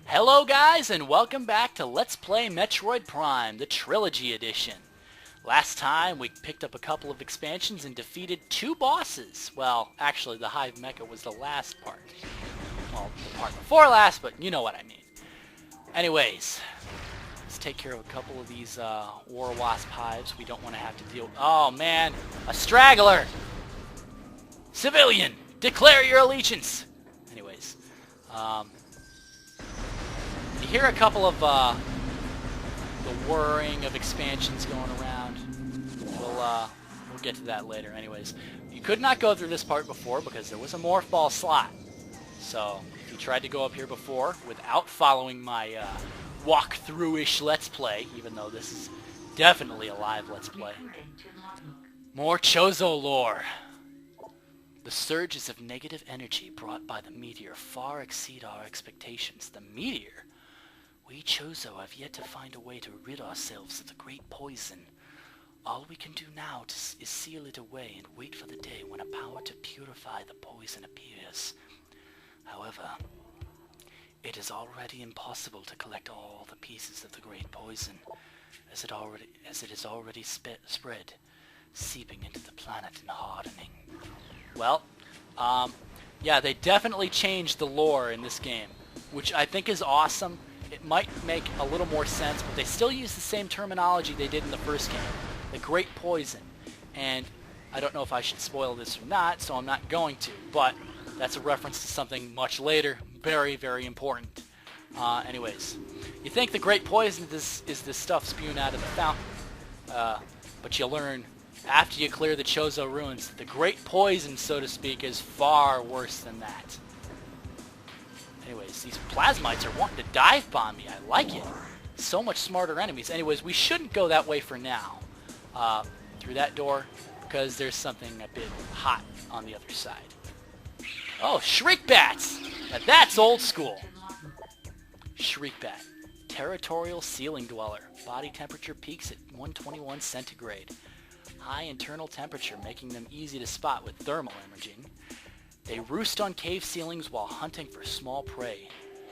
Hello guys, and welcome back to Let's Play Metroid Prime, the Trilogy Edition. Last time we picked up a couple of expansions and defeated two bosses. Well, actually the Hive Mecha was the last part. Well, the part before last, but you know what I mean. Anyways, let's take care of a couple of these War Wasp hives. We don't want to have to deal... Oh man, a straggler! Civilian, declare your allegiance! Anyways, you hear a couple of the whirring of expansions going around. We'll get to that later. Anyways, you could not go through this part before because there was a morph ball slot. So if you tried to go up here before without following my walkthrough-ish Let's Play, even though this is definitely a live Let's Play. More Chozo lore. The surges of negative energy brought by the meteor far exceed our expectations. The meteor? We Chozo have yet to find a way to rid ourselves of the great poison. All we can do now is seal it away and wait for the day when a power to purify the poison appears. However, it is already impossible to collect all the pieces of the great poison, as it is already spread, seeping into the planet and hardening. Well, yeah, they definitely changed the lore in this game, which I think is awesome. It might make a little more sense, but they still use the same terminology they did in the first game, the Great Poison. And I don't know if I should spoil this or not, so I'm not going to, but that's a reference to something much later, very, very important. Anyways, you think the Great Poison is this stuff spewing out of the fountain, but you learn after you clear the Chozo ruins that the Great Poison, so to speak, is far worse than that. Anyways, these plasmites are wanting to dive bomb me. I like it. So much smarter enemies. Anyways, we shouldn't go that way for now. Through that door, because there's something a bit hot on the other side. Oh, Shriek Bats! Now that's old school. Shriek Bat. Territorial ceiling dweller. Body temperature peaks at 121 centigrade. High internal temperature, making them easy to spot with thermal imaging. They roost on cave ceilings while hunting for small prey.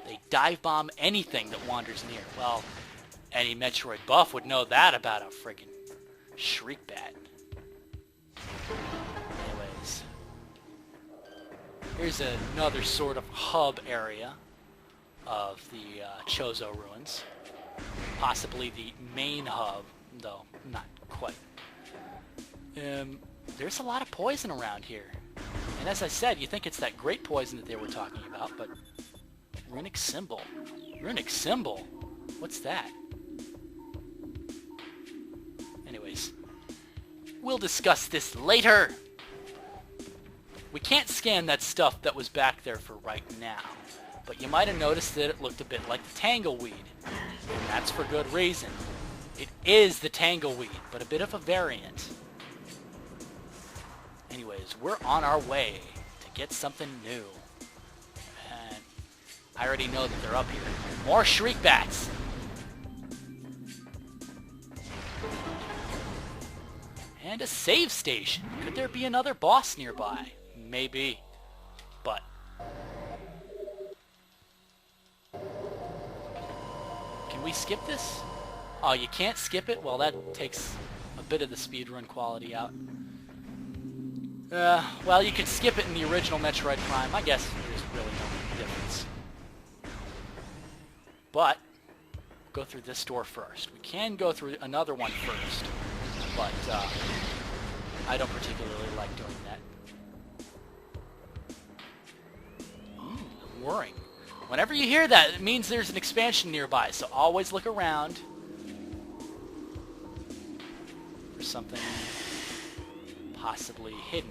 They dive bomb anything that wanders near. Well, any Metroid buff would know that about a friggin' Shriek Bat. Anyways, here's another sort of hub area of the Chozo ruins. Possibly the main hub, though not quite. There's a lot of poison around here. And as I said, you think it's that great poison that they were talking about, but... Runic Symbol. Runic Symbol? What's that? Anyways, we'll discuss this later! We can't scan that stuff that was back there for right now, but you might have noticed that it looked a bit like the Tangleweed. And that's for good reason. It is the Tangleweed, but a bit of a variant. Anyways, we're on our way to get something new. And I already know that they're up here. More Shriek Bats! And a save station. Could there be another boss nearby? Maybe. But... Can we skip this? Oh, you can't skip it? Well, that takes a bit of the speedrun quality out. Well, you could skip it in the original Metroid Prime. I guess there's really no difference. But, go through this door first. We can go through another one first, but I don't particularly like doing that. Whirring. Whenever you hear that, it means there's an expansion nearby, so always look around for something possibly hidden.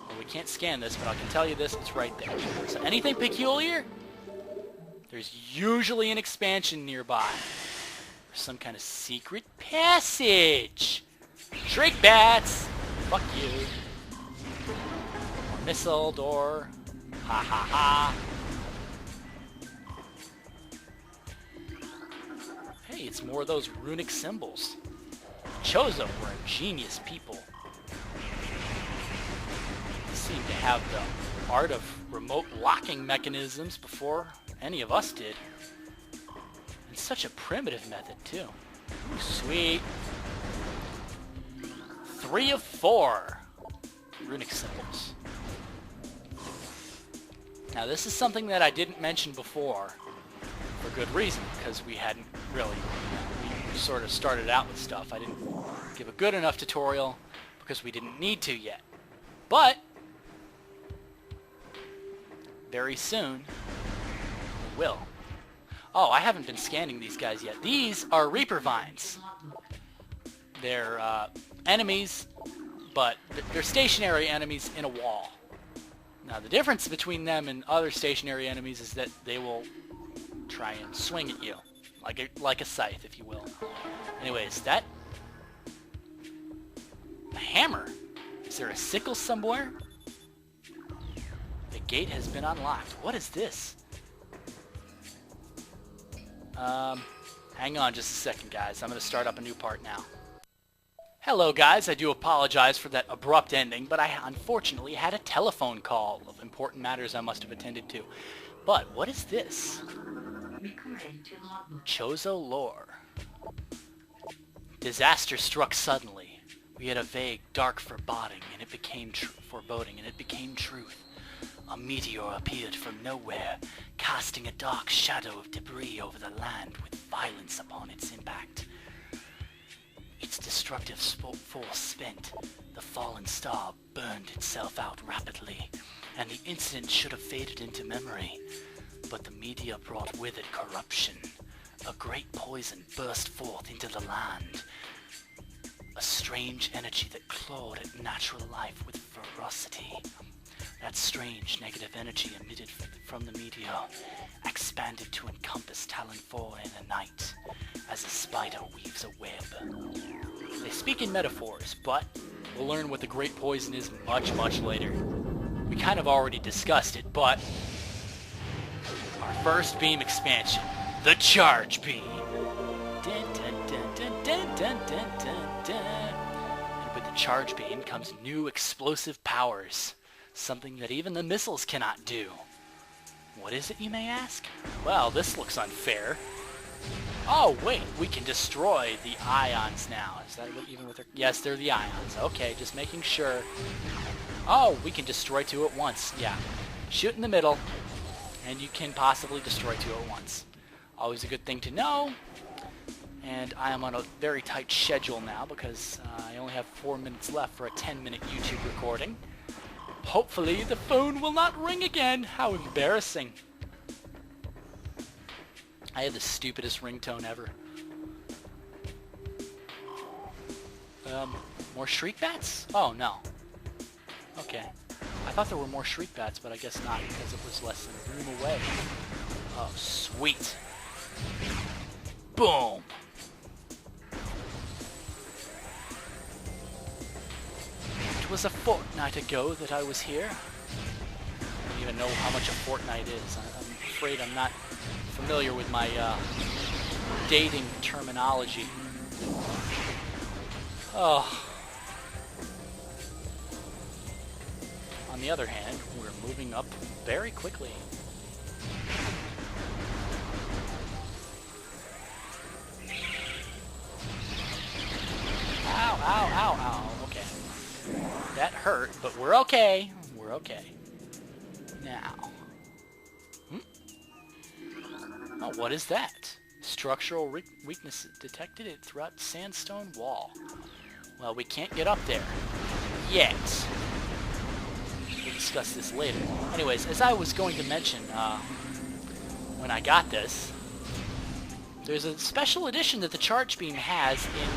Well, we can't scan this, but I can tell you this, it's right there. So anything peculiar? There's usually an expansion nearby. Or some kind of secret passage. Shriek Bats! Fuck you. More missile door. Ha ha ha. Hey, it's more of those runic symbols. Chozo were ingenious people. Seem to have the art of remote locking mechanisms before any of us did. It's such a primitive method, too. Ooh, sweet. 3 of 4 runic symbols. Now, this is something that I didn't mention before, for good reason, because we hadn't really, we sort of started out with stuff. I didn't give a good enough tutorial because we didn't need to yet. But very soon we will. Oh, I haven't been scanning these guys yet. These are Reaper Vines. They're enemies, but they're stationary enemies in a wall. Now, the difference between them and other stationary enemies is that they will try and swing at you, like a scythe, if you will. Anyways, a hammer. Is there a sickle somewhere? The gate has been unlocked. What is this? Hang on just a second, guys. I'm going to start up a new part now. Hello, guys. I do apologize for that abrupt ending, but I unfortunately had a telephone call of important matters I must have attended to. But what is this? Chozo lore. Disaster struck suddenly. We had a vague, dark foreboding, and it became foreboding, and it became truth. A meteor appeared from nowhere, casting a dark shadow of debris over the land with violence upon its impact. Its destructive force spent, the fallen star burned itself out rapidly, and the incident should have faded into memory. But the meteor brought with it corruption. A great poison burst forth into the land. A strange energy that clawed at natural life with ferocity. That strange negative energy emitted from the meteor expanded to encompass Talon 4 in a night, as a spider weaves a web. They speak in metaphors, but we'll learn what the great poison is much, much later. We kind of already discussed it, but our first beam expansion, the Charge Beam. Dun, dun, dun, dun, dun, dun, dun, dun, dun. And with the Charge Beam comes new explosive powers. Something that even the missiles cannot do. What is it, you may ask? Well, this looks unfair. Oh, wait, we can destroy the ions now. Is that even with their... Yes, they're the ions. Okay, just making sure. Oh, we can destroy 2 at once. Yeah. Shoot in the middle, and you can possibly destroy 2 at once. Always a good thing to know. And I am on a very tight schedule now because I only have 4 minutes left for a 10-minute YouTube recording. Hopefully the phone will not ring again. How embarrassing. I have the stupidest ringtone ever. More shriek bats? Oh, no. Okay. I thought there were more shriek bats, but I guess not because it was less than a room away. Oh, sweet. Boom. It was a fortnight ago that I was here. I don't even know how much a fortnight is. I'm afraid I'm not familiar with my dating terminology. Oh. On the other hand, we're moving up very quickly. Ow, ow, ow, ow. Okay. That hurt, but we're okay. We're okay. Now. Oh, what is that? Structural weakness detected throughout sandstone wall. Well, we can't get up there. Yet. We'll discuss this later. Anyways, as I was going to mention, when I got this, there's a special edition that the Charge Beam has in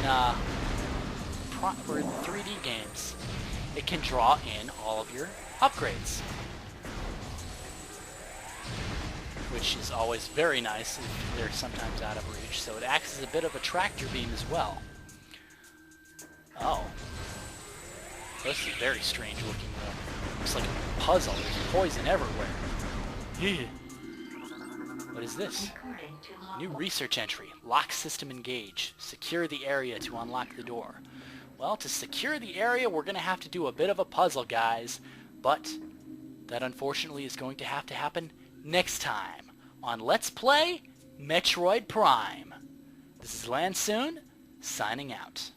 for 3D games. It can draw in all of your upgrades, which is always very nice if they're sometimes out of reach. So it acts as a bit of a tractor beam as well. Oh. This is very strange looking though. Looks like a puzzle. There's poison everywhere. What is this? New research entry. Lock system engage. Secure the area to unlock the door. Well, to secure the area, we're going to have to do a bit of a puzzle, guys. But that unfortunately is going to have to happen next time on Let's Play Metroid Prime. This is Lancun, signing out.